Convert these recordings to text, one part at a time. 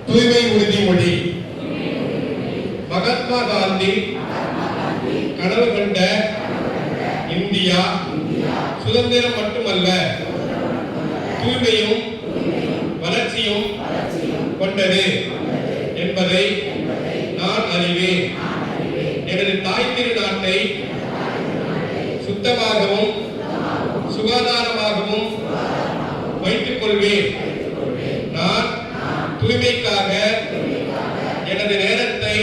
தூய்மை உறுதிமொழி. மகாத்மா காந்தி கனவு கண்ட இந்தியா சுதந்திரம் மட்டுமல்ல, தூய்மையும் வளர்ச்சியும் கொண்டது என்பதை நான் அறிவேன். எனது தாய் திருநாட்டை சுத்தமாகவும் சுகாதாரமாகவும் வைத்துக் கொள்வேன். நான் தூய்மைக்காக எனது நேரத்தை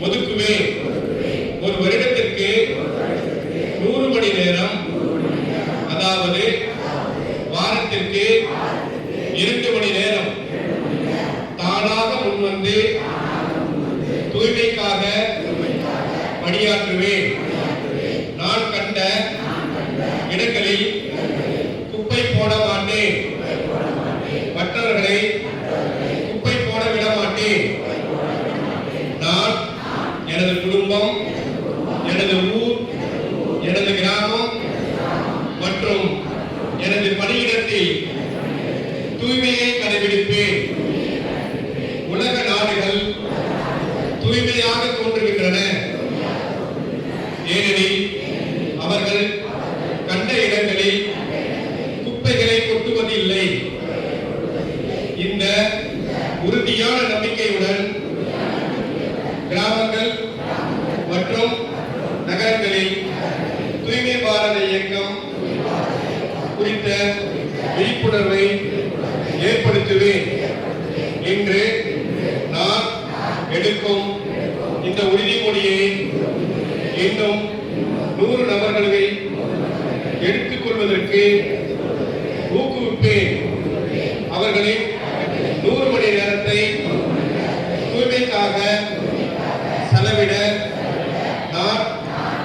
ஒதுக்குவேன். ஒரு வருடத்திற்கு 100 மணி நேரம், அதாவது வாரத்திற்கு 2 மணி நேரம் தானாக முன்வந்து தூய்மைக்காக பணியாற்றுவேன். நான் கண்ட இடங்களில் குப்பை போட மாட்டேன். மற்றவர்களை குப்பை போட விட மாட்டேன். நான் எனது குடும்பம், எனது ஊர், எனது கிராமம் மற்றும் எனது பணியிடத்தில் தூய்மையை கடைபிடிப்பேன். உலக நாடுகள் தூய்மையாக தோன்றுகின்றன, ஏனெனில் அவர்கள் கண்ட இடங்களில் குப்பைகளை கொட்டுவதில்லை. இந்த உறுதியான நம்பிக்கையுடன் கிராமங்கள் மற்றும் நகரங்களில் தூய்மை பாரத இயக்கம் குறித்த விழிப்புணர்வை ஏற்படுத்துவேன். இன்று நான் எடுக்கும் இந்த உறுதிமொழியை இன்னும் 100 நபர்களை எடுத்துக் கொள்வதற்கு ஊக்குவிப்பேன். அவர்களின் 100 மணி நேரத்தை தூய்மைக்காக செலவிட நான்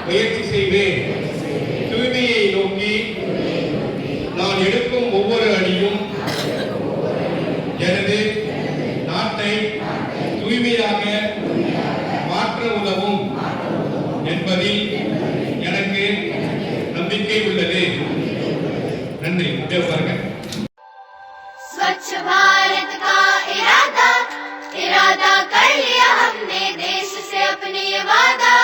முயற்சி செய்வேன். தூய்மையை நோக்கி நான் எடுக்கும் ஒவ்வொரு அடியும் எனது நாட்டை தூய்மையாக மாற்ற உதவும் என்பதில் எனக்கு நம்பிக்கை உள்ளது. நன்றி. பாருங்க. स्वच्छ भारत का इरादा इरादा कर लिया हमने, देश से अपने ये वादा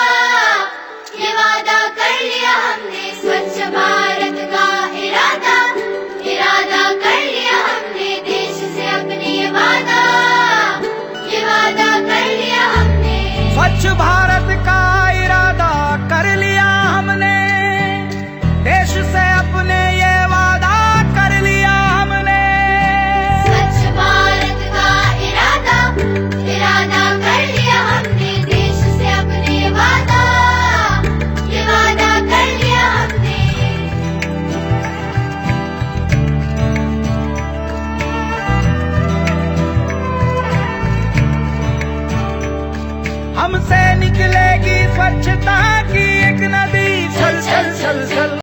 कर लिया हमने। स्वच्छ भारत का इरादा इरादा कर लिया हमने, देश से अपने ये वादा कर लिया हमने। स्वच्छ भारत का इरादा कर लिया हमने, देश से अपने ये वादा कर लिया हमने। स्वच्छ भारत का इरादा इरादा कर लिया हमने, देश से अपने वादा कर लिया हमने। हमसे निकलेगी स्वच्छता की